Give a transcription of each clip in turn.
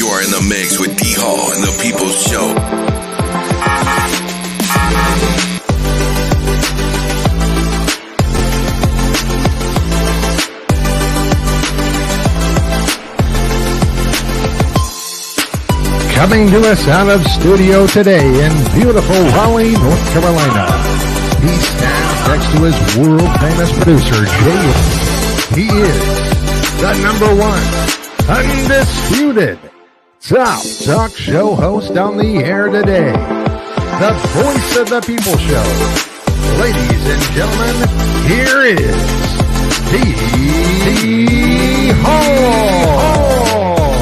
You are in the mix with D Hall and the People's Show. Coming to us out of studio today in beautiful Raleigh, North Carolina. He stands next to his world-famous producer, Jay. He is the number one, undisputed, top talk show host on the air today. The voice of the People Show. Ladies and gentlemen, here is D Hall.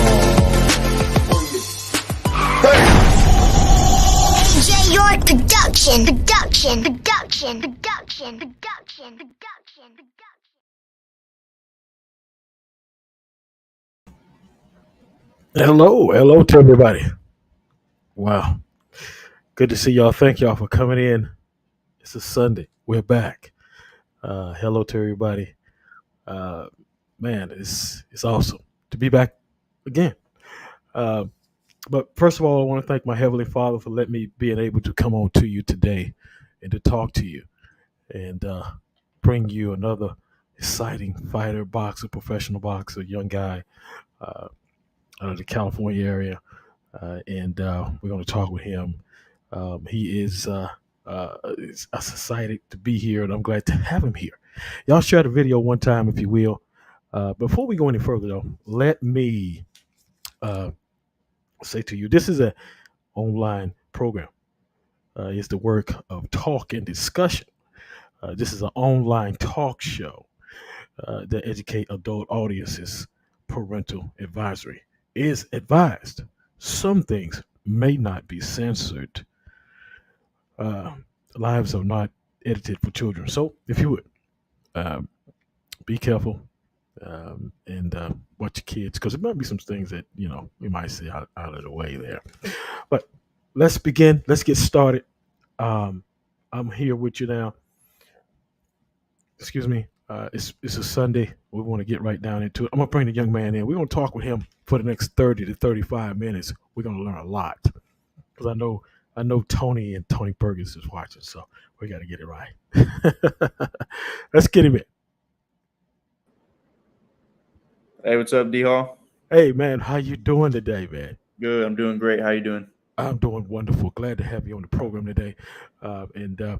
York production. Hello to everybody. Wow. Good to see y'all. Thank y'all for coming in. It's a Sunday. We're back. Hello to everybody. Man, it's awesome to be back again. But first of all, I want to thank my Heavenly Father for letting me being able to come on to you today and to talk to you and bring you another exciting fighter, boxer, professional boxer, young guy out of the California area. And we're going to talk with him. He is excited to be here, and I'm glad to have him here. Y'all share the video one time, if you will. Before we go any further, though, let me say to you, this is an online program. It's the work of talk and discussion. This is an online talk show that educate adult audiences. Parental advisory is advised. Some things may not be censored. Lives are not edited for children. So if you would, be careful. And watch your kids, because there might be some things that we might say out of the way there. But let's begin. Let's get started. I'm here with you now. Excuse me. It's a Sunday. We want to get right down into it. I'm gonna bring the young man in. We're gonna talk with him for the next 30 to 35 minutes. We're gonna learn a lot, because I know Tony and Tony Burgess is watching, so we got to get it right. Let's get him in. Hey, what's up, D Hall? Hey, man, how you doing today, man? Good. I'm doing great. How you doing? I'm doing wonderful. Glad to have you on the program today. And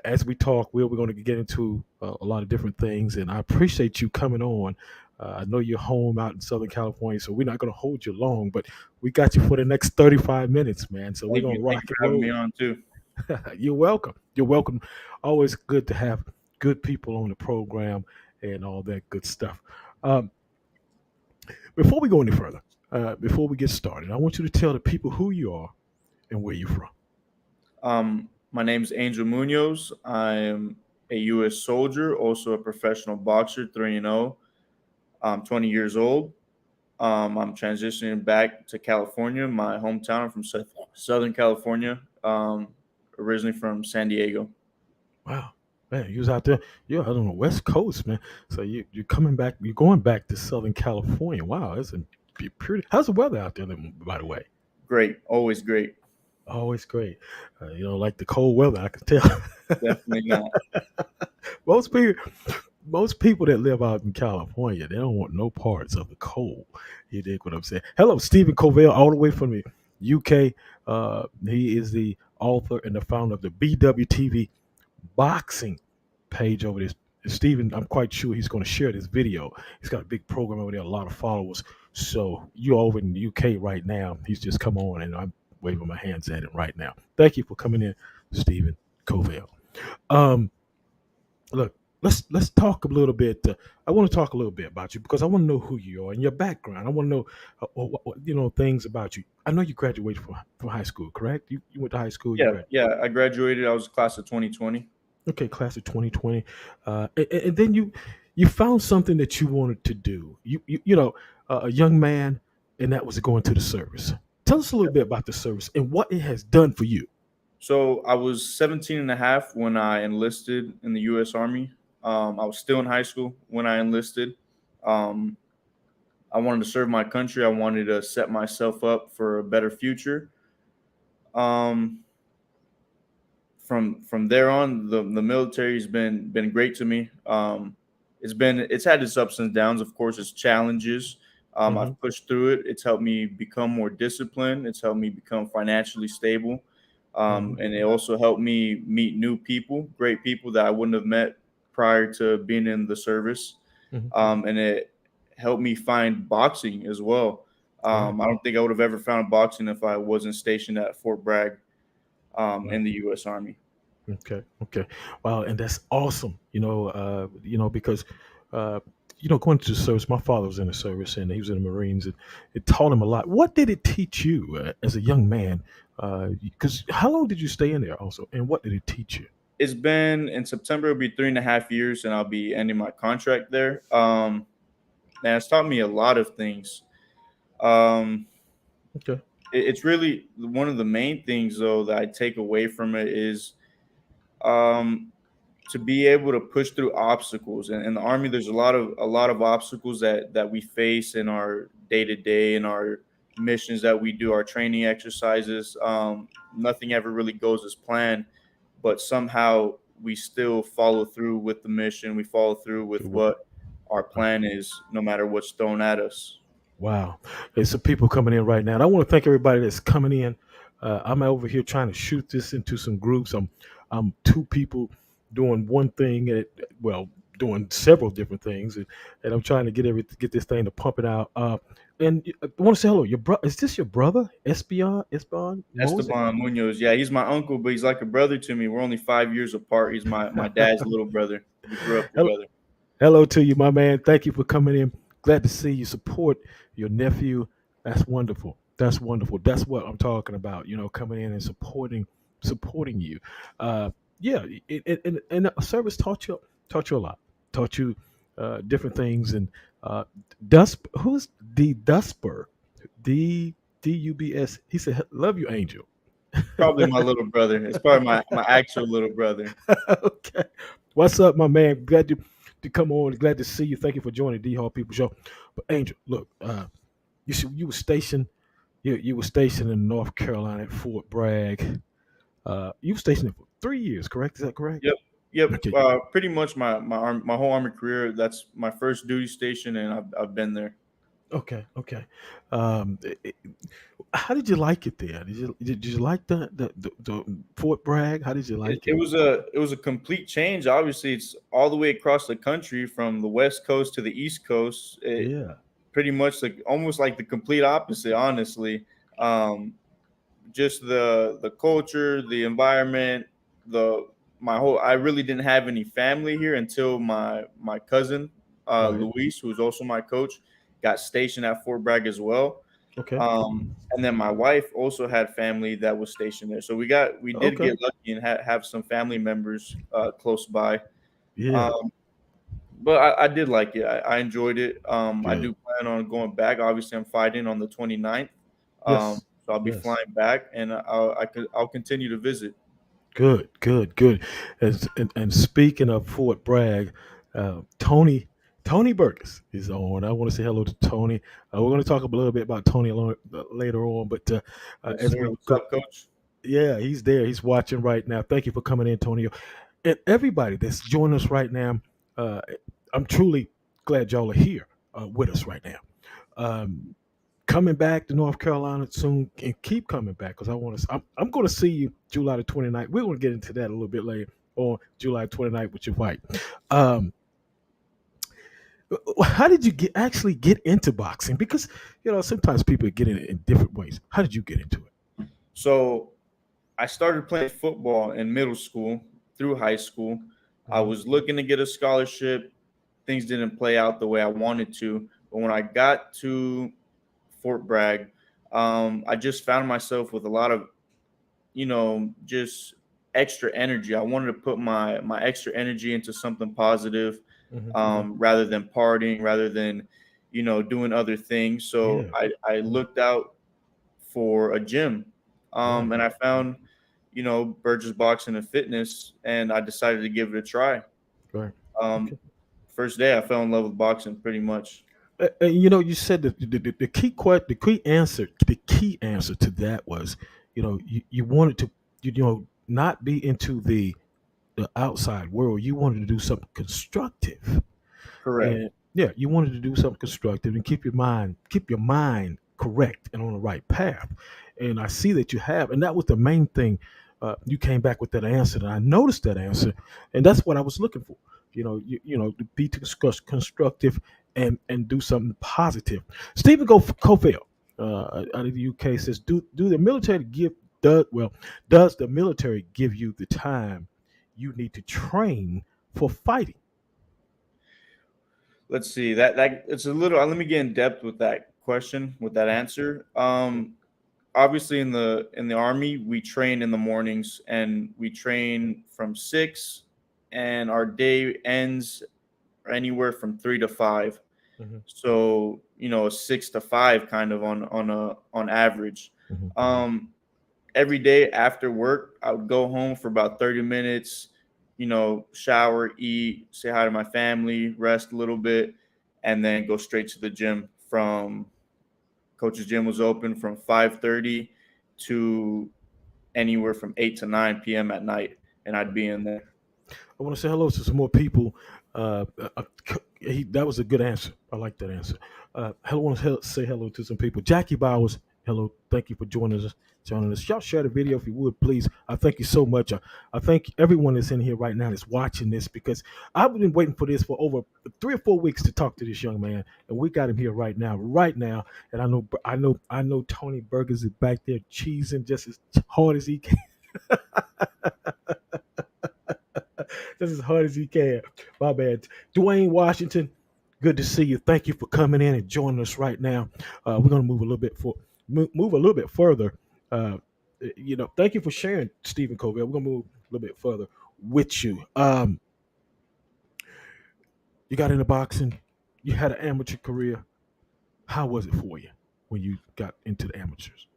as we talk, we're going to get into a lot of different things, and I appreciate you coming on. I know you're home out in Southern California, so we're not going to hold you long, but we got you for the next 35 minutes, man. So we're going to rock and roll. Having me on too. You're welcome. You're welcome. Always good to have good people on the program and all that good stuff. Before we go any further, before we get started, I want you to tell the people who you are and where you're from. My name's Angel Munoz. I am a U.S. soldier, also a professional boxer, 3-0. I'm 20 years old. I'm transitioning back to California, my hometown. I'm from Southern California, originally from San Diego. Wow. Man, you was out there. You're out on the West Coast, man. So you're coming back. You're going back to Southern California. Wow, it's pretty. How's the weather out there, by the way? Great. Always great. Always great. You don't like the cold weather, I can tell. Definitely not. Most people that live out in California, they don't want no parts of the cold. You dig what I'm saying? Hello, Stephen Covell, all the way from the UK. He is the author and the founder of the BWTV boxing page over this. Stephen, I'm quite sure he's going to share this video. He's got a big program over there, a lot of followers. So you're over in the UK right now. He's just come on, and I'm waving my hands at him right now. Thank you for coming in, Stephen Covell. Look, let's talk a little bit. I want to talk a little bit about you, because I want to know who you are and your background. I want to know things about you. I know you graduated from high school, correct? You went to high school. Yeah. I graduated. I was class of 2020. Okay, class of 2020, and then you found something that you wanted to do. A young man, and that was going to the service. Tell us a little bit about the service and what it has done for you. So I was 17 and a half when I enlisted in the U.S. Army. I was still in high school when I enlisted. I wanted to serve my country. I wanted to set myself up for a better future. Um, from there on, the military's been great to me. It's had its ups and downs, of course, its challenges. Hmm. I've pushed through it. It's helped me become more disciplined. It's helped me become financially stable, Hmm. and it also helped me meet new people, great people that I wouldn't have met prior to being in the service. Hmm. And it helped me find boxing as well. Right. I don't think I would have ever found boxing if I wasn't stationed at Fort Bragg Right. in the U.S. Army. Okay. Okay. Wow. And that's awesome. Because, uh, going to the service, my father was in the service and he was in the Marines, and it taught him a lot. What did it teach you as a young man? Because how long did you stay in there also? And what did it teach you? It's been in September, it'll be 3.5 years, and I'll be ending my contract there. Man, it's taught me a lot of things. Um, Okay. it's really one of the main things, though, that I take away from it is um, to be able to push through obstacles. And in the army, there's a lot of obstacles that we face in our day to day, in our missions that we do, our training exercises. Nothing ever really goes as planned, but somehow we still follow through with the mission. We follow through with what our plan is, no matter what's thrown at us. Wow. There's some people coming in right now. And I want to thank everybody that's coming in. I'm over here trying to shoot this into some groups. I'm two people doing one thing well, doing several different things, and I'm trying to get this thing to pump it out. And I want to say hello. Your brother, is this your brother? Esteban Moses? Esteban Munoz, yeah, he's my uncle, but he's like a brother to me. We're only 5 years apart. He's my dad's little brother. We grew up Hello, together. hello to you, my man. Thank you for coming in. Glad to see you support your nephew. That's wonderful. That's wonderful. That's what I'm talking about. Coming in and supporting you. Yeah, and the service taught you a lot. Taught you different things. And who's the Dusper? D Dubs. He said, "Love you, Angel." Probably my little brother. It's probably my actual little brother. Okay. What's up, my man? Glad to come on. Glad to see you. Thank you for joining the D Hall People Show. But Angel, look, you were stationed. You were stationed in North Carolina at Fort Bragg. You were stationed there for 3 years, correct? Is that correct? Yep, yep. Okay. Pretty much my whole army career. That's my first duty station, and I've been there. Okay. Okay. Um, it- it- how did you like it there? Did you like the Fort Bragg? How did you It, like it it? was a complete change. Obviously, it's all the way across the country from the West Coast to the East Coast. Yeah. Pretty much like almost like the complete opposite, honestly. Um, just the culture, the environment, the my whole. I really didn't have any family here until my cousin Right. Luis, who was also my coach, got stationed at Fort Bragg as well. Okay. And then my wife also had family that was stationed there, so we did Okay. get lucky and have some family members close by. Yeah. Um, but I did like it. I enjoyed it. I Good. do plan on going back. Obviously, I'm fighting on the 29th. Yes. So I'll be Yes. flying back, and I'll continue to visit. Good, good, good. And speaking of Fort Bragg, Tony Burgess is on. I want to say hello to Tony. We're going to talk a little bit about Tony later on, but Yes, as sir. we What's go, up, Coach? yeah, he's there. He's watching right now. Thank you for coming in, Tony, and everybody that's joining us right now. Uh, I'm truly glad y'all are here with us right now. Um, Coming back to North Carolina soon, and keep coming back because I want to. I'm going to see you July the 29th. We're going to get into that a little bit later on July 29th with your fight. Um, how did you actually get into boxing? Because sometimes people get in different ways. How did you get into it? So I started playing football in middle school through high school. I Mhm. was looking to get a scholarship. Things didn't play out the way I wanted to. But when I got to Fort Bragg, I just found myself with a lot of, just extra energy. I wanted to put my extra energy into something positive, Mhm. rather than partying, rather than, doing other things. So Yeah. I Yeah. looked out for a gym, Right. and I found, Burgess Boxing and Fitness, and I decided to give it a try. Right. Um, Okay. First day, I fell in love with boxing pretty much. You said the key answer to that was, you wanted to, not be into the outside world. You wanted to do something constructive. Correct. And yeah, you wanted to do something constructive and keep your mind correct and on the right path. And I see that you have, and that was the main thing. You came back with that answer, and I noticed that answer, and that's what I was looking for. To be constructive and do something positive. Stephen Covell, out of the UK, says, "Do the military does the military give you the time you need to train for fighting?" Let's see that it's a little. Let me get in depth with that question, with that answer. Obviously, in the army, we train in the mornings, and we train from 6, and our day ends anywhere from 3 to 5. Mhm, So 6 to 5, kind of on average. mhm. Um, every day after work, I would go home for about 30 minutes, shower, eat, say hi to my family, rest a little bit, and then go straight to the gym. From Coach's gym was open from 5:30 to anywhere from 8 to 9 p.m. at night, and I'd be in there. I want to say hello to some more people. That was a good answer. I like that answer. I want to say hello to some people. Jackie Bowers, hello. Thank you for joining us. Y'all share the video if you would, please. I thank you so much. I thank everyone that's in here right now that's watching this, because I've been waiting for this for over 3 or 4 weeks to talk to this young man, and we got him here right now, right now. And I know Tony Burgess is back there cheesing just as hard as he can. Just as hard as he can. My bad. Dwayne Washington, good to see you. Thank you for coming in and joining us right now. We're gonna move a little bit further. Uh, thank you for sharing, Stephen Covell. We're gonna move a little bit further with you. You got into boxing. You had an amateur career. How was it for you when you got into the amateurs?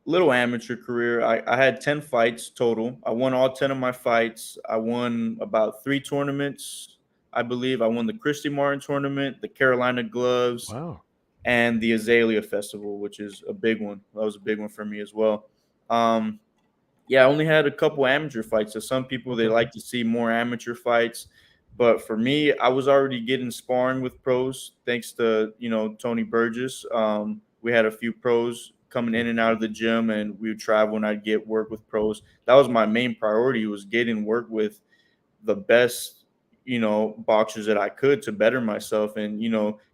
Little amateur career. I had 10 fights total. I won all 10 of my fights. I won about 3 tournaments, I believe. I won the Christy Martin tournament, the Carolina Gloves, Wow. and the Azalea Festival, which is a big one. That was a big one for me as well. Um, yeah, I only had a couple amateur fights. So some people, they Okay. like to see more amateur fights, but for me, I was already getting sparring with pros thanks to Tony Burgess. We had a few pros coming in and out of the gym, and we would travel, and I'd get work with pros. That was my main priority, was getting work with the best boxers that I could, to better myself and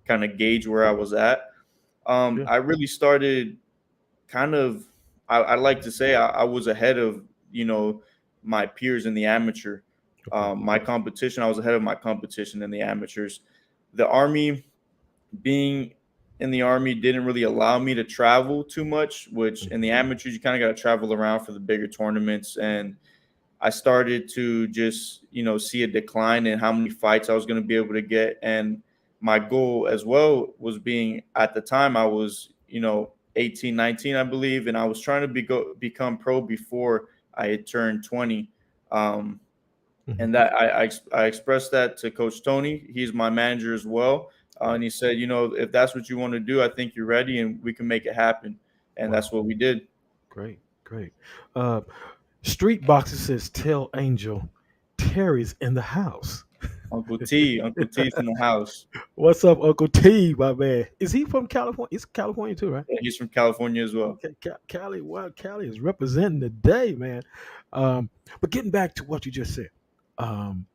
kind of gauge where I was at. Yeah. I really started kind of, I like to say, I was ahead of my peers in the amateur. Okay. My competition, I was ahead of my competition in the amateurs. The army, being in the army, didn't really allow me to travel too much, which in the amateurs you kind of got to travel around for the bigger tournaments. And I started to just see a decline in how many fights I was going to be able to get. And my goal as well was, being at the time I was 18, 19, I believe, and I was trying to become pro before I had turned 20. um, Mhm. and that I expressed that to Coach Tony. He's my manager as well, and he said, if that's what you want to do, I think you're ready, and we can make it happen. And Wow. that's what we did. Great. Great. Uh, Street Boxer says, "Tell Angel Terry's in the house." Uncle T's in the house. What's up, Uncle T, my man? Is he from California? He's California too, right? He's from California as well. Okay, Cali. Wow, Cali is representing the day, man. Um, but getting back to what you just said, um,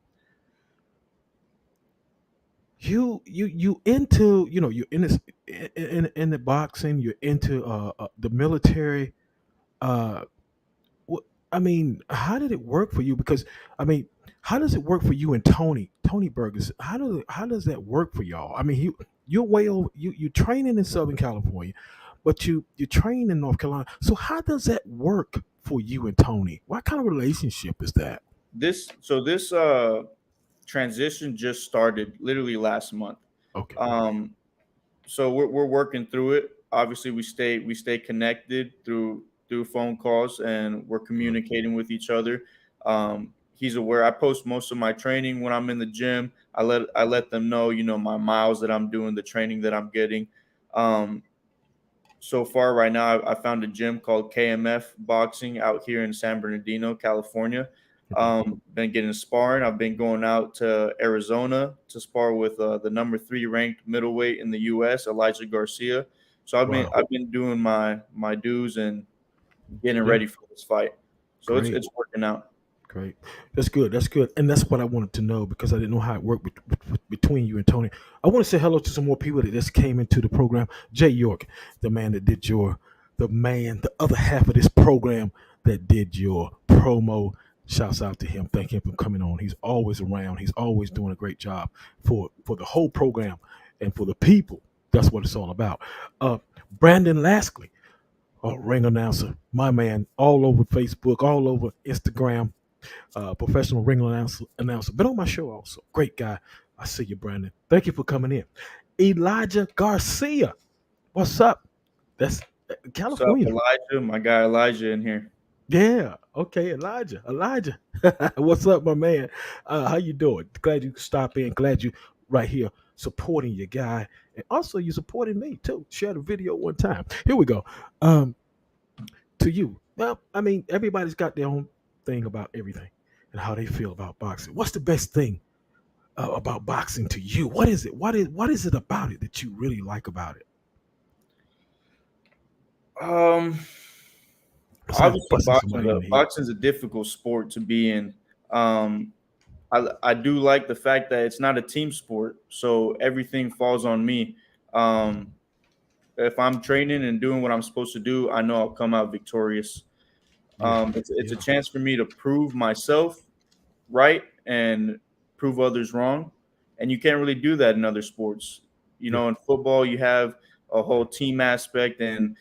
you into you're in this in the boxing. You're into the military. Uh, I mean, how did it work for you? Because I mean, how does it work for you and Tony Burgess? How does that work for y'all? I mean, you're way over, you training in Southern California, but you train in North Carolina. So how does that work for you and Tony? What kind of relationship is that? This transition just started literally last month. Okay. Um, so we're working through it. Obviously, we stay connected through phone calls, and we're communicating with each other. he's aware. I post most of my training when I'm in the gym. I let them know, my miles that I'm doing, the training that I'm getting. Um, so far right now, I found a gym called KMF Boxing out here in San Bernardino, California. Been getting sparring. I've been going out to Arizona to spar with the number 3 ranked middleweight in the U.S., Elijah Garcia. So I've been Wow. I've been doing my dues and getting Yeah. ready for this fight. So it's Great. it's working out. Great. That's good. That's good. And that's what I wanted to know because I didn't know how it worked between you and Tony. I want to say hello to some more people that just came into the program. Jay York, the man that did the other half of this program that did your promo. Shouts out to him. Thank him for coming on. He's always around. He's always doing a great job for the whole program and for the people. That's what it's all about. Brandon Laskley, ring announcer, my man, all over Facebook, all over Instagram. Professional ring announcer. Been on my show also. Great guy. I see you, Brandon. Thank you for coming in. Elijah Garcia. What's up? That's What's up, California. Elijah? My guy Elijah in here. Yeah. Okay, Elijah. What's up, my man? How you doing? Glad you could stop in. Glad you right here supporting your guy. And also you supporting me too. Share the video one time. Here we go. To you. Well, I mean, everybody's got their own thing about everything and how they feel about boxing. What's the best thing about boxing to you? What is it? What is it about it that you really like about it? Besides Obviously, busting somebody in the head. boxing's a difficult sport to be in. I do like the fact that it's not a team sport, so everything falls on me. If I'm training and doing what I'm supposed to do, I know I'll come out victorious. It's a chance for me to prove myself right and prove others wrong, and you can't really do that in other sports. In football, you have a whole team aspect, and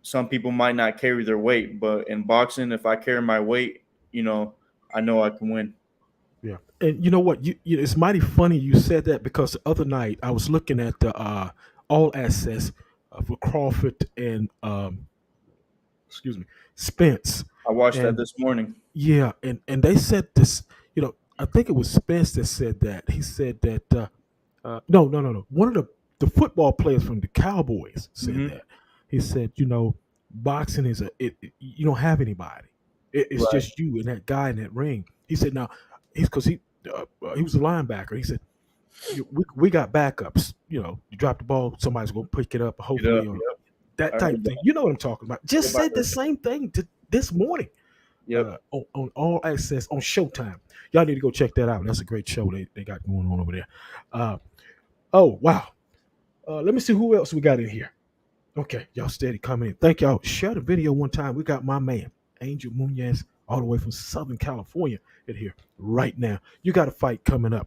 some people might not carry their weight, but in boxing, if I carry my weight, I know I can win. Yeah, and you know what? It's mighty funny you said that because the other night I was looking at the all access for Crawford and excuse me, Spence. I watched that And this morning. yeah, and they said this. I think it was Spence that said that. He said that no. One of the football players from the Cowboys said Mhm. that. He said, boxing is you don't have anybody. It's Right. just you and that guy in that ring. He said, now he's because he was a linebacker. He said, we got backups. You drop the ball, somebody's gonna pick it up, Get hopefully, up. or Yep. that I type heard of that. thing. You know what I'm talking about. Just Yep, I said the heard that. same thing this morning Yep. on All Access on Showtime. Y'all need to go check that out. That's a great show they got going on over there. Oh wow. Let me see who else we got in here. Okay, y'all steady coming in. Thank y'all. Share the video one time. We got my man Angel Munoz all the way from Southern California in here right now. You got a fight coming up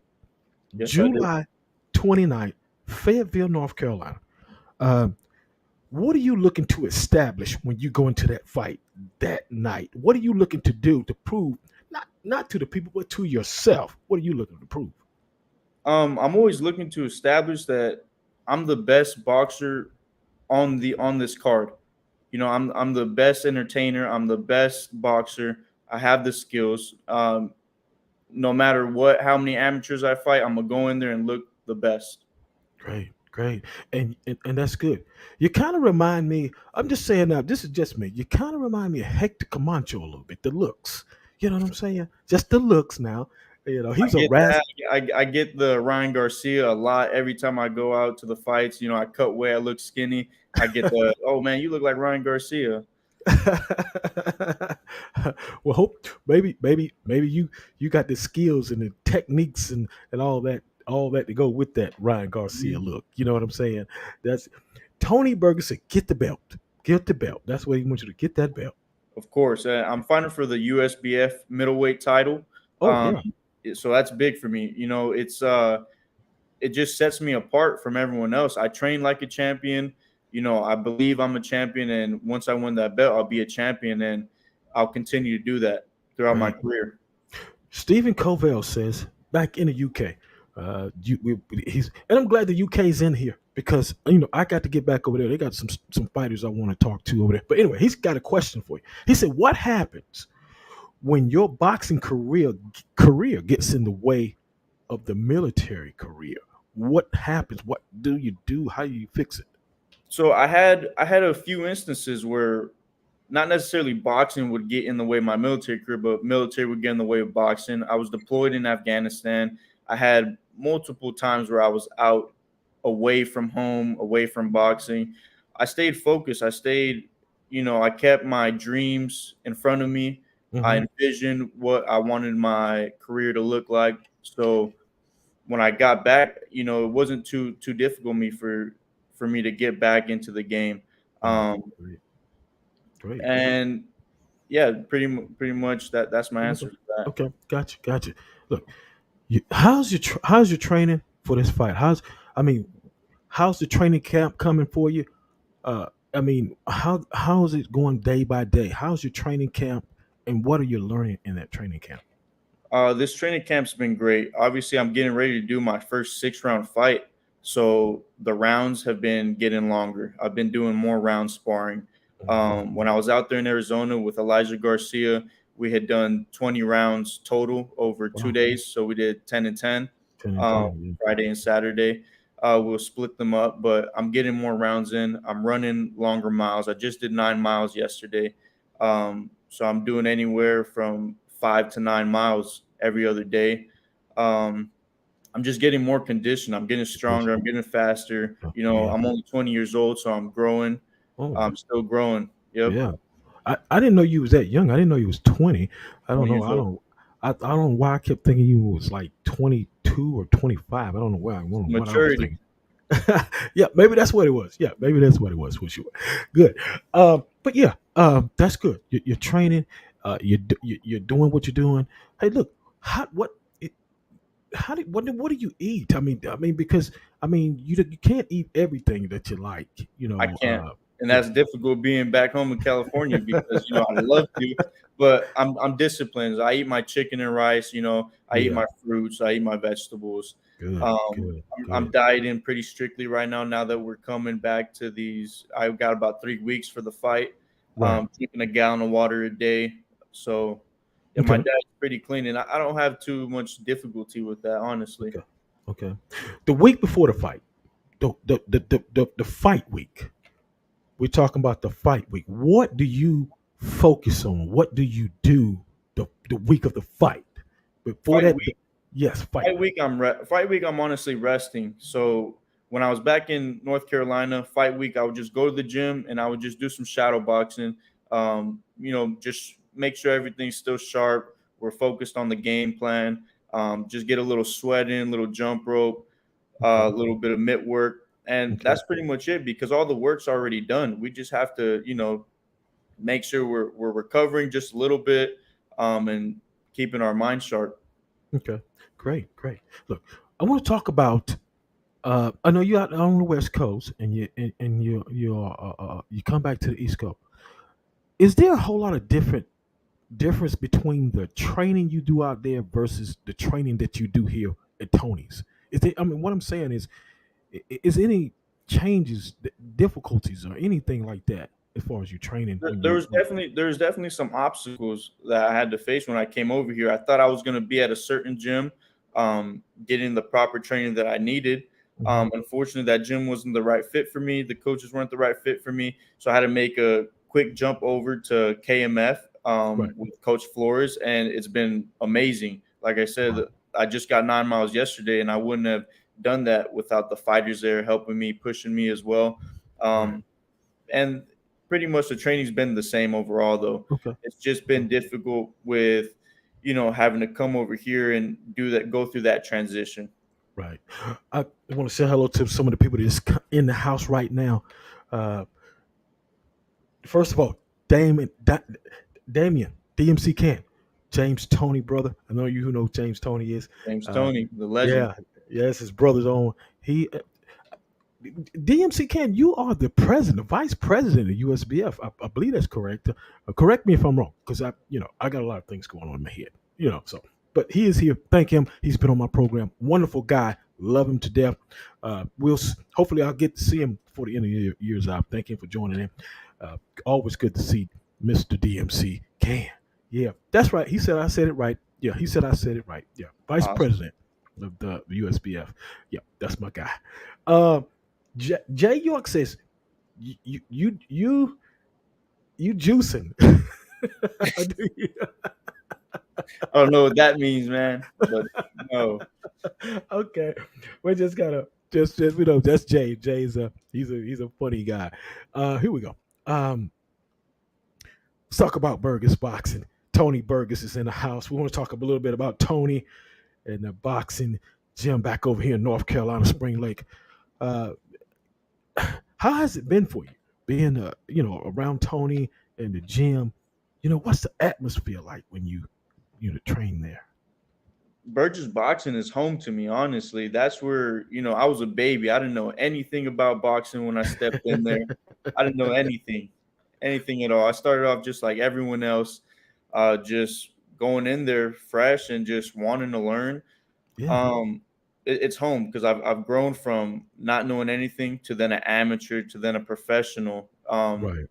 Yes, I did. July 29th, Fayetteville, North Carolina. What are you looking to establish when you go into that fight that night? What are you looking to do to prove not to the people but to yourself? What are you looking to prove? I'm always looking to establish that I'm the best boxer on this card. I'm the best entertainer. I'm the best boxer. I have the skills. No matter how many amateurs I fight, I'm gonna go in there and look the best. Great, and that's good. You kind of remind me. I'm just saying now. This is just me. You kind of remind me of Hector Camacho a little bit. The looks. You know what I'm saying? Just the looks. Now, I he's a get ras. that. I get the Ryan Garcia a lot every time I go out to the fights. I cut weight. I look skinny. I get the oh man, you look like Ryan Garcia. Well, hope maybe you got the skills and the techniques and all that to go with that Ryan Garcia look. You know what I'm saying? That's Tony Berger said, get the belt. Get the belt. That's what he wants you to get that belt. Of course, I'm fighting for the USBF middleweight title. Oh yeah. So that's big for me. It just sets me apart from everyone else. I train like a champion. I believe I'm a champion, and once I win that belt, I'll be a champion, and I'll continue to do that throughout my career. Stephen Covell says back in the UK, and I'm glad the UK's in here because I got to get back over there. They got some fighters I want to talk to over there. But anyway, he's got a question for you. He said, "What happens when your boxing career gets in the way of the military career, what happens? What do you do? How do you fix it? So I had a few instances where not necessarily boxing would get in the way of my military career, but military would get in the way of boxing. I was deployed in Afghanistan. I had multiple times where I was out away from home, away from boxing. I stayed focused. I kept my dreams in front of me. I Hmm. envisioned what I wanted my career to look like. So when I got back, it wasn't too difficult for me to get back into the game. Right. Um, Great. Great. and yeah, pretty much that's my Okay. answer to that. Okay. Gotcha. Look, how's your training for this fight? I mean, how's the training camp coming for you? I mean, how is it going day by day? How's your training camp, and what are you learning in that training camp? This training camp's been great. Obviously, I'm getting ready to do my first 6 round fight, so the rounds have been getting longer. I've been doing more round sparring. When I was out there in Arizona with Elijah Garcia, we had done 20 rounds total over two Wow, days. So we did 10 and 10, 10 and 10. Friday and Saturday. We'll split them up, but I'm getting more rounds in. I'm running longer miles. I just did 9 miles yesterday. So I'm doing anywhere from 5 to 9 miles every other day. Um, I'm just getting more conditioned. I'm getting stronger. I'm getting faster. Yeah. I'm only 20 years old, so I'm growing. Oh, I'm still growing. Yep. yeah. I didn't know you was that young. I didn't know you was 20. I don't 20 know. years old. I don't know why I kept thinking you was like 22 or 25. I don't know why. I don't know what I was Maturity. thinking. Yeah, maybe that's what it was. Yeah, maybe that's what it was for sure. Good. But yeah, that's good. You're training. You're doing what you're doing. Hey, look, how what it, what do you eat? I mean, because you can't eat everything that you like. I can't. And that's difficult being back home in California because I love to, but I'm disciplined. I eat my chicken and rice. I eat Yeah. my fruits. I eat my vegetables. Good. Um, Good. I'm Good. dieting pretty strictly right now. Now that we're coming back to these, I've got about 3 weeks for the fight. Right. Drinking a gallon of water a day. So yeah, my Okay. diet's pretty clean, and I don't have too much difficulty with that, honestly. Okay. Okay. The week before the fight, the fight week. We're talking about the fight week. What do you focus on? What do you do the week of the fight? Before Fight that, week. yes, fight Fight week. week, I'm honestly resting. So when I was back in North Carolina, fight week, I would just go to the gym and I would just do some shadow boxing. Just make sure everything's still sharp. We're focused on the game plan. Just get a little sweat in, a little jump rope, a Okay. little bit of mitt work, and Okay. that's pretty much it because all the work's already done. We just have to, make sure we're recovering just a little bit, and keeping our mind sharp. Okay. Great. Look, I want to talk about. I know you're out on the West Coast, and you come back to the East Coast. Is there a whole lot of difference between the training you do out there versus the training that you do here at Tony's? Is there, I mean, what I'm saying is any changes, difficulties, or anything like that as far as you training There when there you? was definitely some obstacles that I had to face when I came over here. I thought I was going to be at a certain gym, getting the proper training that I needed. Mhm. Unfortunately, that gym wasn't the right fit for me. The coaches weren't the right fit for me, so I had to make a quick jump over to KMF, Right. with Coach Flores, and it's been amazing. Like I said, Wow. I just got 9 miles yesterday, and I wouldn't have done that without the fighters there helping me, pushing me as well. Right. And pretty much the training's been the same overall, though. Okay. It's just Okay. been difficult with, having to come over here and go through that transition. Right. I want to say hello to some of the people that's in the house right now. Uh, First of all, Damien, DMC Can, James Tony, brother. I know you who know James Tony is. James Uh, Tony, the legend. yeah, yes, his brother's on. He DMC Can, you are the president, vice president of USBF. I believe that's correct. Correct me if I'm wrong, because I got a lot of things going on in my head. So but he is here. Thank him. He's been on my program. Wonderful guy. Love him to death. Hopefully I'll get to see him before the end of the year's out. Thank him for joining in. Always good to see Mr. DMC Can. Yeah, that's right. He said I said it right. Yeah, he said I said it right. Yeah, Vice Awesome. President of the USBF. Yeah, that's my guy. Uh, Jay York says you juicing. I don't know what that means, man, but no. Okay, we just gotta just we know that's Jay. Jay's he's a funny guy. Here we go. Let's talk about Burgess boxing. Tony Burgess is in the house. We want to talk a little bit about Tony and the boxing gym back over here in North Carolina, Spring Lake. Uh, how has it been for you being around Tony and the gym? What's the atmosphere like when you train there? Burgess Boxing is home to me, honestly. That's where, I was a baby. I didn't know anything about boxing when I stepped in there. I didn't know anything at all. I started off just like everyone else, just going in there fresh and just wanting to learn. Yeah, It's home because I've grown from not knowing anything to then an amateur to then a professional. right, right.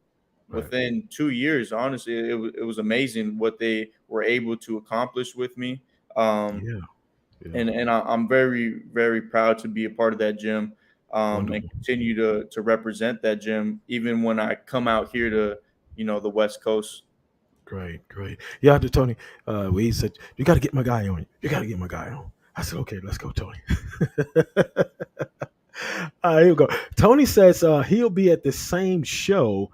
Within 2 years, honestly, it was amazing what they were able to accomplish with me. Um, Yeah, yeah. and I'm very, very proud to be a part of that gym, and Wonderful. continue to represent that gym even when I come out here to the West Coast. Great, great. Yeah, to Tony, he said, you got to get my guy on. You got to get my guy on. I said, okay, let's go, Tony. Here we go. Tony says he'll be at the same show.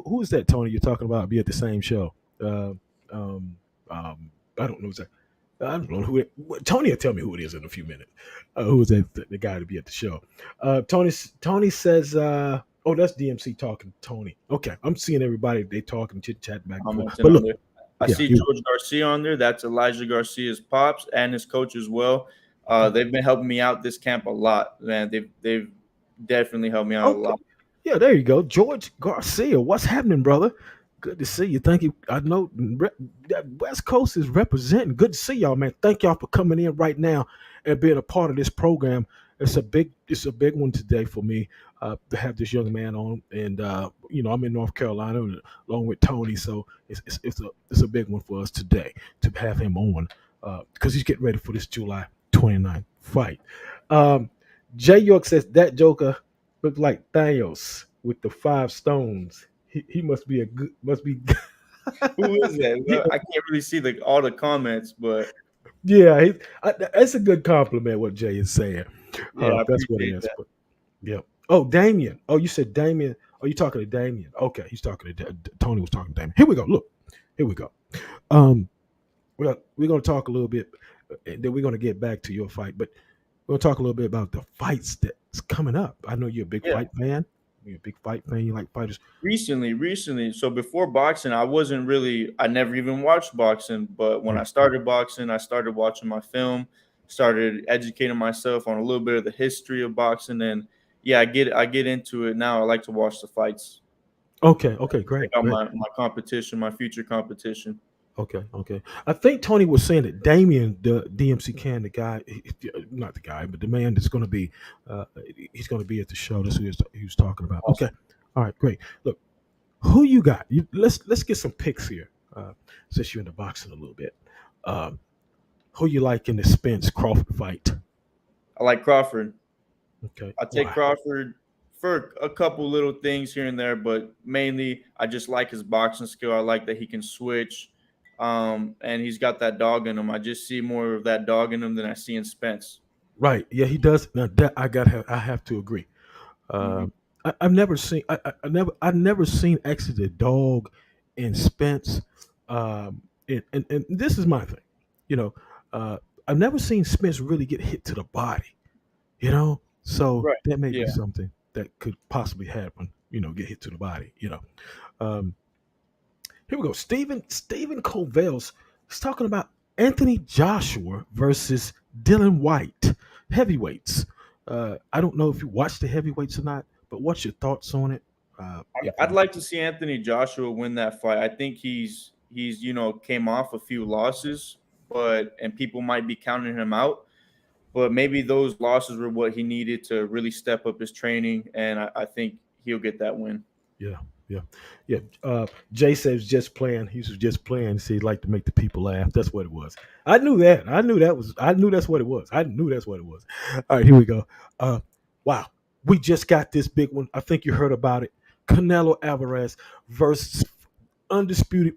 Who's that, Tony, you're talking about? Be at the same show. Uh, um, I don't know exactly. I don't know who it. Tony will tell me who it is in a few minutes. Who is that? The guy to be at the show? Tony says. Oh, that's DMC talking to Tony. Okay, I'm seeing everybody. They talking, chit chatting back and forth. Commenting But on look, there. I yeah, see George Garcia on there. That's Elijah Garcia's pops and his coach as well. They've been helping me out this camp a lot, man. They've definitely helped me out a okay. lot. Yeah, there you go. George Garcia. What's happening, brother? Good to see you. Thank you. I know that West Coast is representing. Good to see y'all, man. Thank y'all for coming in right now and being a part of this program. It's a big one today for me to have this young man on, and I'm in North Carolina along with Tony, so it's a big one for us today to have him on because he's getting ready for this July 29th fight. Um, Jay York says that Joker looked like Thanos with the 5 stones. He must be Who is that? yeah, Well, I can't really see all the comments, but yeah. That's a good compliment what Jay is saying. yeah, I That's what it appreciate is. that. But yeah. Oh, Damien. Oh, you said Damien. Oh, you talking to Damien? Okay, he's talking to Tony was talking to Damien. Here we go. Look, here we go. Um, we're gonna talk a little bit, and then we're gonna get back to your fight. But we're gonna talk a little bit about the fights that's coming up. I know you're a big Yeah. fight fan. You're a big fight fan. You like fighters. Recently. So before boxing, I never even watched boxing. But when I Right. started boxing, I started watching my film, started educating myself on a little bit of the history of boxing. And yeah, I get into it now. I like to watch the fights. Okay. Okay. Check Great. out Great. my competition, my future competition. Okay, okay. I think Tony was saying that Damien, the DMC can, the guy, not the guy, but the man that's going to be, uh, he's going to be at the show. That's who he was talking about. Okay, Awesome. all right, great. Look, who you got? Let's get some picks here, since you're in the boxing a little bit. Um, who you like in the Spence Crawford fight? I like Crawford. Okay, I take why? Crawford for a couple little things here and there, but mainly I just like his boxing skill. I like that he can switch, and he's got that dog in him. I just see more of that dog in him than I see in Spence. Right, yeah, he does. Now that I have to agree. Hmm. I've never seen I've never seen Exit the Dog and Spence. And this is my thing, you know. I've never seen Spence really get hit to the body, So Right. that may be Yeah. something that could possibly happen, get hit to the body. Um, Here we go. Stephen Covell's is talking about Anthony Joshua versus Dylan White, heavyweights. I don't know if you watched the heavyweights or not, but what's your thoughts on it? I'd, If I'd you, like to see Anthony Joshua win that fight. I think he's came off a few losses, and people might be counting him out. But maybe those losses were what he needed to really step up his training, and I think he'll get that win. yeah, yeah. Jay says just playing. He was just playing. See, he liked to make the people laugh. That's what it was. I knew that. I knew that was. I knew that's what it was. I knew that's what it was. All right, here we go. Wow, we just got this big one. I think you heard about it. Canelo Alvarez versus undisputed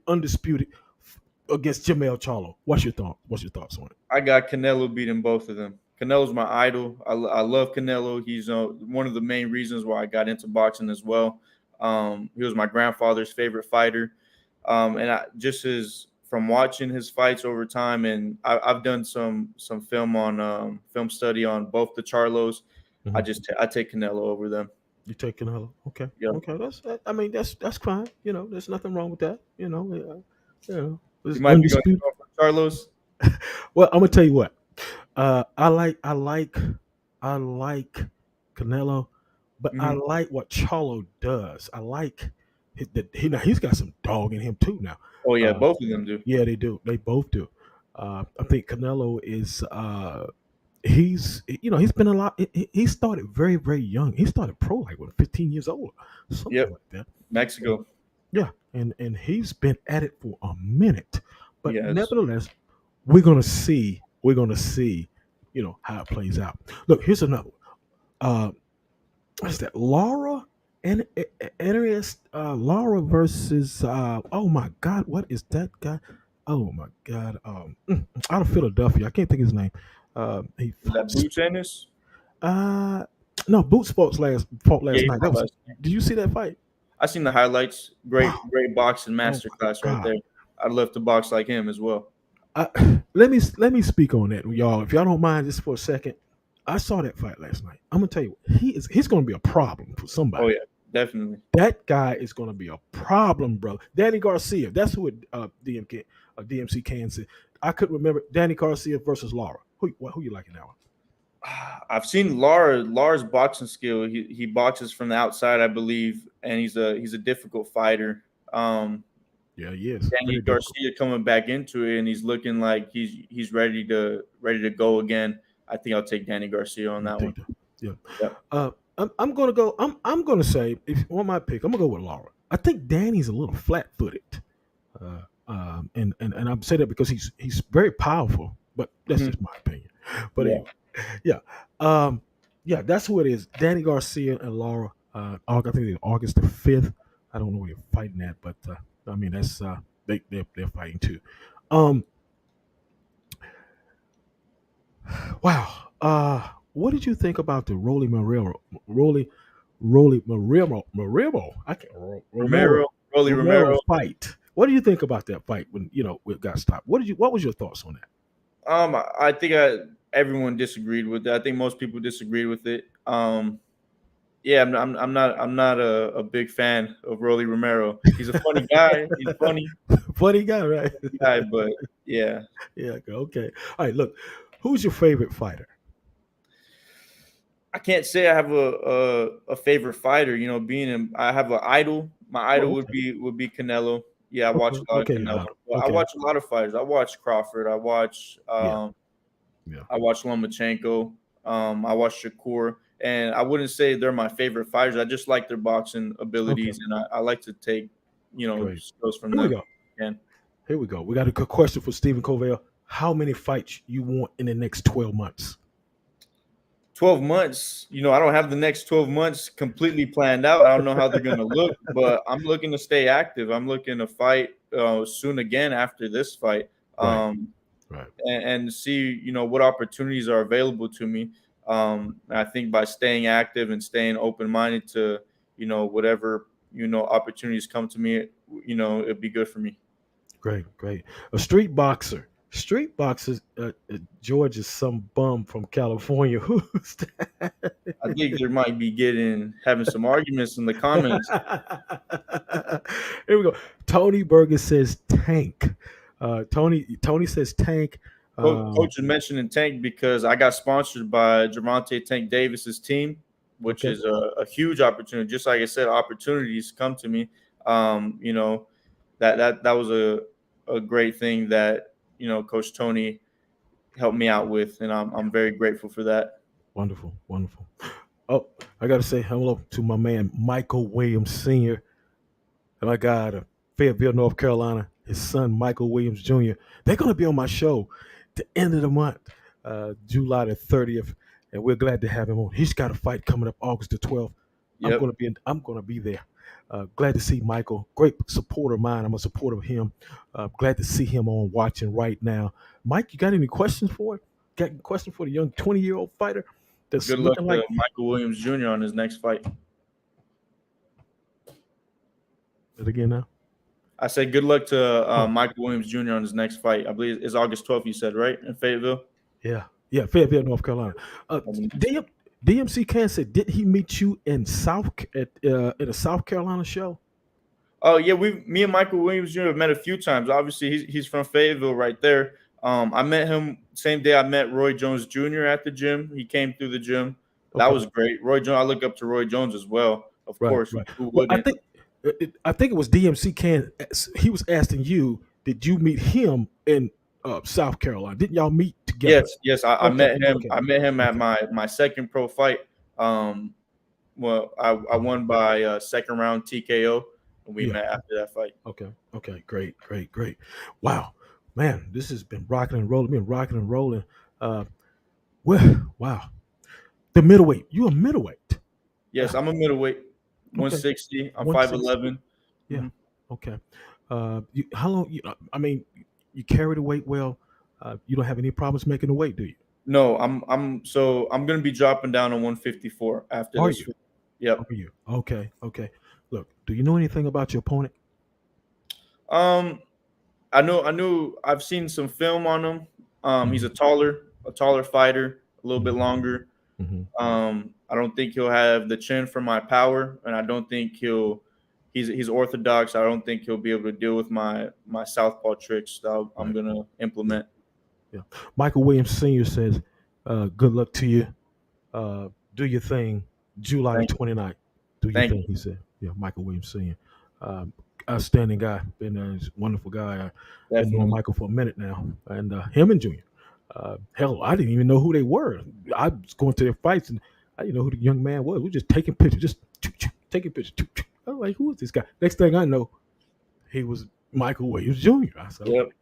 against Jamel Charlo. What's your thought? What's your thoughts on it? I got Canelo beating both of them. Canelo's my idol. I love Canelo. He's one of the main reasons why I got into boxing as well. He was my grandfather's favorite fighter, and I just from watching his fights over time, and I've done some film on film study on both the Charlos. Mm-hmm. I take Canelo over them. You take Canelo? Okay, Yeah, okay. I mean, that's fine. There's nothing wrong with that. you It's might be going to undisputed. go for Charlos. Well, I'm gonna tell you what. I like Canelo, but I Hmm. like what Charlo does. I like he's got some dog in him too now. Oh yeah, Uh, both of them do. yeah, they do. They both do. I think Canelo is he's been a lot. He started very very young. He started pro like 15 years old, something Yep, like that. Mexico. Yeah, and he's been at it for a minute, but Yes. nevertheless, we're gonna see how it plays out. Look, here's another one. What's that? Laura and Arias, Laura versus oh my god, what is that guy? Oh my god, out of Philadelphia, I can't think of his name. He Is that fought, Boots Ennis? uh no, Boots fought Yeah, last he night. That fought was. last night. Did you see that fight? I seen the highlights. Great, Wow. great boxing Oh my masterclass right god. there. I'd love to box like him as well. Let me speak on that, y'all. If y'all don't mind, just for a second. I saw that fight last night. I'm gonna tell you, he's gonna be a problem for Oh somebody. yeah, definitely. That guy is gonna be a problem, bro. Danny Garcia. That's who DMC Kansas. I couldn't remember Danny Garcia versus Laura. Who you liking now? I've seen Lara's boxing skill. He boxes from the outside, I believe, and he's a difficult fighter. Um, Yeah, he is Danny very difficult. Garcia coming back into it, and he's looking like he's ready to go again. I think I'll take Danny Garcia on You that one. take that. Yeah. Yep. I'm gonna go. I'm gonna say if on my pick, I'm gonna go with Laura. I think Danny's a little flat-footed. And I'm saying that because he's very powerful, but that's Mhm. just my opinion. But Yeah. anyway, yeah, yeah, that's who it is. Danny Garcia and Laura. I think it's August the 5th. I don't know where they're fighting at, but I mean that's they're fighting too. Um, wow. What did you think about the Romero? I can't Romero, Rolly Romero Romero. fight. What do you think about that fight when it got stopped? What was your thoughts on that? I think everyone disagreed with it. I think most people disagreed with it. Yeah, I'm not a big fan of Rolly Romero. He's a funny guy. He's funny Funny guy, right? guy, but yeah, Yeah, okay. All right, look, who's your favorite fighter? I can't say I have a favorite fighter. I have an idol. My idol Oh, would be Canelo. Yeah, I watch okay, a lot of okay, Canelo. But I okay, watch a lot of fighters. I watch Crawford. yeah, yeah, I watch Lomachenko. I watch Shakur. And I wouldn't say they're my favorite fighters. I just like their boxing okay, abilities, and I like to take great. skills from Here we them. go. And Here we go. We got a good question for Stephen Covell. How many fights you want in the next 12 months? 12 months, I don't have the next 12 months completely planned out. I don't know how they're going to look, but I'm looking to stay active. I'm looking to fight soon again after this fight, Right, um, right. and see, what opportunities are available to me. I think by staying active and staying open-minded to, whatever, opportunities come to me, it'd be good for me. Great, great. A street boxer. Street boxers. George is some bum from California. Who's that? I think there might be having some arguments in the comments. Here we go. Tony Burgess says Tank. Tony says Tank. Coach is mentioning Tank because I got sponsored by Javante Tank Davis's team, which Okay. is a huge opportunity. Just like I said, opportunities come to me. That was a great thing that Coach Tony helped me out with, and I'm very grateful for that. Wonderful, wonderful. Oh, I got to say hello to my man Michael Williams Sr. my guy out of Fayetteville, North Carolina, his son Michael Williams Jr. They're going to be on my show the end of the month, July the 30th, and we're glad to have him on. He's got a fight coming up August the 12th. Yep. I'm going to be there. Glad to see Michael. Great supporter of mine. I'm a supporter of him. Glad to see him on watching right now. Mike, you got any questions for it? Got any questions for the young 20-year-old fighter that's Good luck looking to like Michael Williams Jr. on his next fight. it again now? I said good luck to Michael Williams Jr. on his next fight. I believe it's August 12th, you said, right? In Fayetteville? Yeah, Fayetteville, North Carolina. DMC Can said, did he meet you in at a South Carolina show? Oh yeah, me and Michael Williams Jr. have met a few times. Obviously, he's from Fayetteville, right there. I met him same day I met Roy Jones Jr. at the gym. He came through the gym. That was great. Roy Jones, I look up to Roy Jones as well, of course. Right. Who Well, wouldn't? I think it was DMC Can. He was asking you, did you meet him in South Carolina? Didn't y'all meet together? Yes. I met him. I met him at my second pro fight. Well, I won by second round TKO, and we met after that fight. Okay. Great. Wow, man, this has been rocking and rolling. Wow. The middleweight. You a middleweight? Yes, I'm a middleweight. 160. I'm 5'11". Yeah. Mm-hmm. Okay. How long? You carry the weight well. You don't have any problems making the weight, do you? No, I'm gonna be dropping down on 154 after Are this. you? Yep. Are you? Okay. Look, do you know anything about your opponent? I've seen some film on him. He's a taller fighter, a little bit longer. Mm-hmm. I don't think he'll have the chin for my power, and I don't think he's orthodox. I don't think he'll be able to deal with my southpaw tricks that I'm gonna implement. Yeah. Michael Williams Sr. says, good luck to you. Do your thing, July the 29th. Do your thing, he said. Yeah, Michael Williams Sr. Outstanding guy. Been a wonderful guy. Been knowing Michael for a minute now. And him and Junior. Hell, I didn't even know who they were. I was going to their fights and I didn't know who the young man was. We were just taking pictures, just taking pictures. I was like, who is this guy? Next thing I know, he was Michael Williams Jr. I said, yep.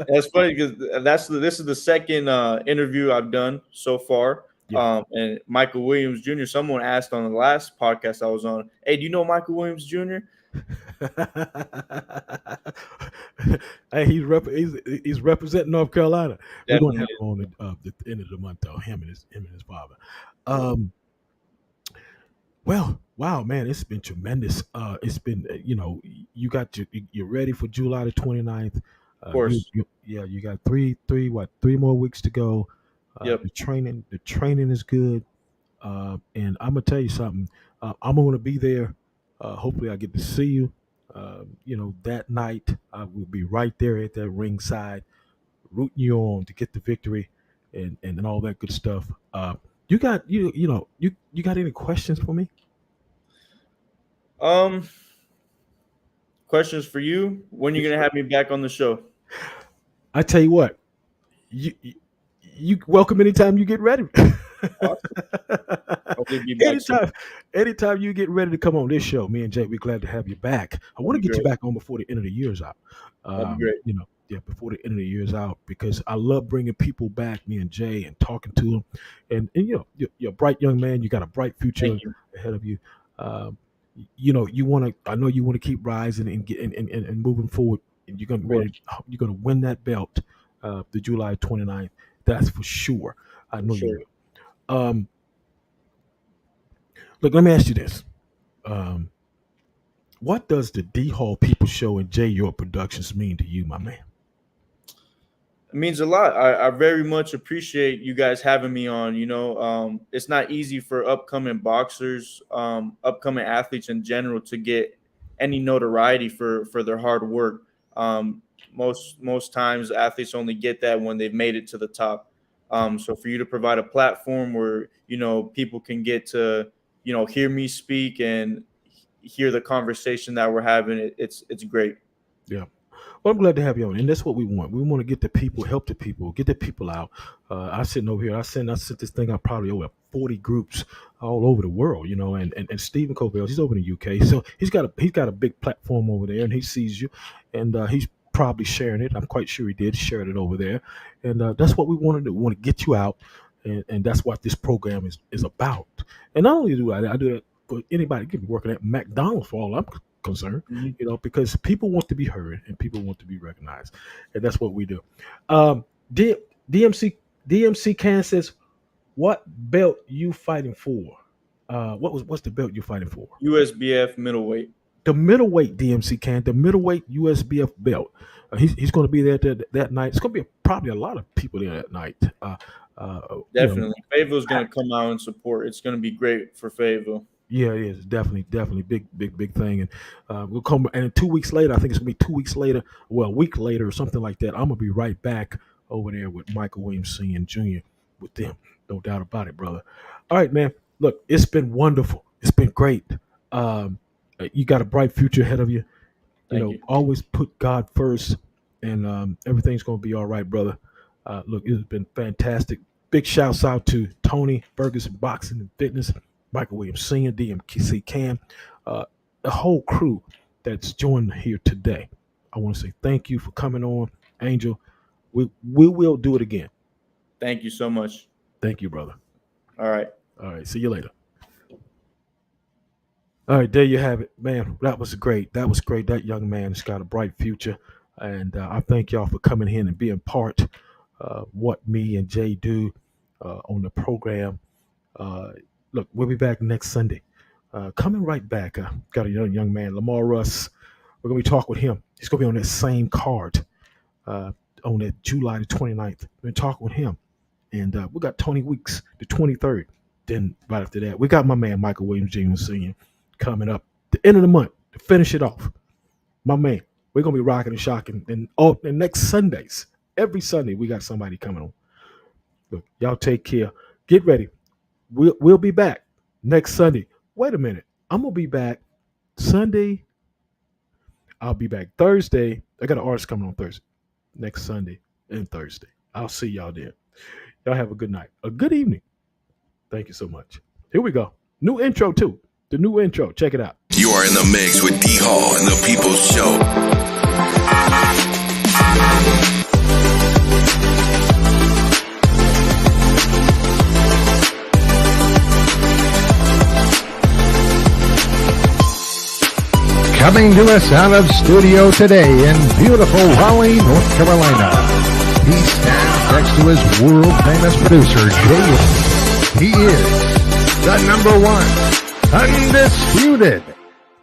That's funny because this is the second interview I've done so far. Yeah. And Michael Williams Jr. Someone asked on the last podcast I was on, "Hey, do you know Michael Williams Jr.?" Hey, he's representing North Carolina. We're gonna have him on the end of the month, though. Him and his father. Well, wow, man, it's been tremendous. It's been, you're ready for July the 29th. Of course. You got three more weeks to go. Yep. The training is good. And I'm gonna tell you something. I'm gonna be there. Hopefully I get to see you. That night I will be right there at that ringside, rooting you on to get the victory and all that good stuff. You got any questions for me? Questions for you? When are you gonna have me back on the show? I tell you what, you welcome anytime you get ready. Anytime you get ready to come on this show, me and Jay, we're glad to have you back. I want to get you back on before the end of the year's out. That'd be great. Before the end of the year's out, because I love bringing people back, me and Jay, and talking to them. And you're a bright young man. You got a bright future ahead of you. I know you want to keep rising and moving forward. And you're gonna win that belt, the July 29th. That's for sure. I know you will. Look, let me ask you this. What does the D Hall People Show and Jay York Productions mean to you, my man? It means a lot. I very much appreciate you guys having me on. It's not easy for upcoming boxers, upcoming athletes in general to get any notoriety for their hard work. Most times athletes only get that when they've made it to the top. So for you to provide a platform where, people can get to, hear me speak and hear the conversation that we're having, it's great. Yeah. Well, I'm glad to have you on, and that's what we want. We want to get the people, help the people, get the people out. I sitting over here. I sent this thing out probably over 40 groups all over the world, and Stephen Covell, he's over in the UK, so he's got a big platform over there, and he sees you, and he's probably sharing it. I'm quite sure he did share it over there, and that's what we want to do. We want to get you out, and that's what this program is about. And not only do I do that for anybody could be working at McDonald's for all I'm concerned, because people want to be heard and people want to be recognized, and that's what we do. DMC Can says, "What belt you fighting for? What's the belt you fighting for?" USBF middleweight. The middleweight DMC Can, the middleweight USBF belt. He's going to be there that night. It's going to be probably a lot of people there that night. Definitely, Fayetteville's going to come out and support. It's going to be great for Fayetteville. Yeah, it is definitely big thing, and we'll come. And 2 weeks later, I think it's gonna be 2 weeks later, well, a week later or something like that. I'm gonna be right back over there with Michael Williams Sr. Jr. with them, no doubt about it, brother. All right, man. Look, it's been wonderful. It's been great. You got a bright future ahead of you. Thank you. Always put God first, and everything's gonna be all right, brother. Look, it's been fantastic. Big shouts out to Tony BURGESS Boxing and Fitness, Michael Williams Sr., DMC Can, the whole crew that's joined here today. I want to say thank you for coming on, Angel. We will do it again. Thank you so much. Thank you, brother. All right. See you later. All right, there you have it, man. That was great. That young man has got a bright future, and I thank y'all for coming in and being part of what me and Jay do on the program. Look, we'll be back next Sunday. Coming right back. Got a young man, Lamar Russ. We're going to be talking with him. He's going to be on that same card on that July the 29th. We're going to talk with him. And we got Tony Weeks, the 23rd. Then right after that, we got my man, Michael Williams Jr. Sr. coming up the end of the month to finish it off. My man, we're going to be rocking and shocking. And next Sundays, every Sunday, we got somebody coming on. Look, y'all take care. Get ready. We'll be back next Sunday. Wait a minute. I'm going to be back Sunday. I'll be back Thursday. I got an artist coming on Thursday. Next Sunday and Thursday. I'll see y'all then. Y'all have a good night. A good evening. Thank you so much. Here we go. New intro too. The new intro. Check it out. You are in the mix with D Hall and the People's Show. Coming to us out of studio today in beautiful Raleigh, North Carolina. He stands next to his world-famous producer, Jay. He is the #1 undisputed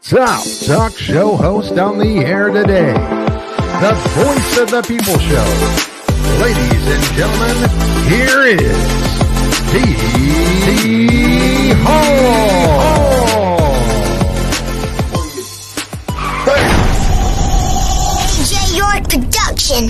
top talk show host on the air today. The voice of the people show. Ladies and gentlemen, here is D Hall. York production.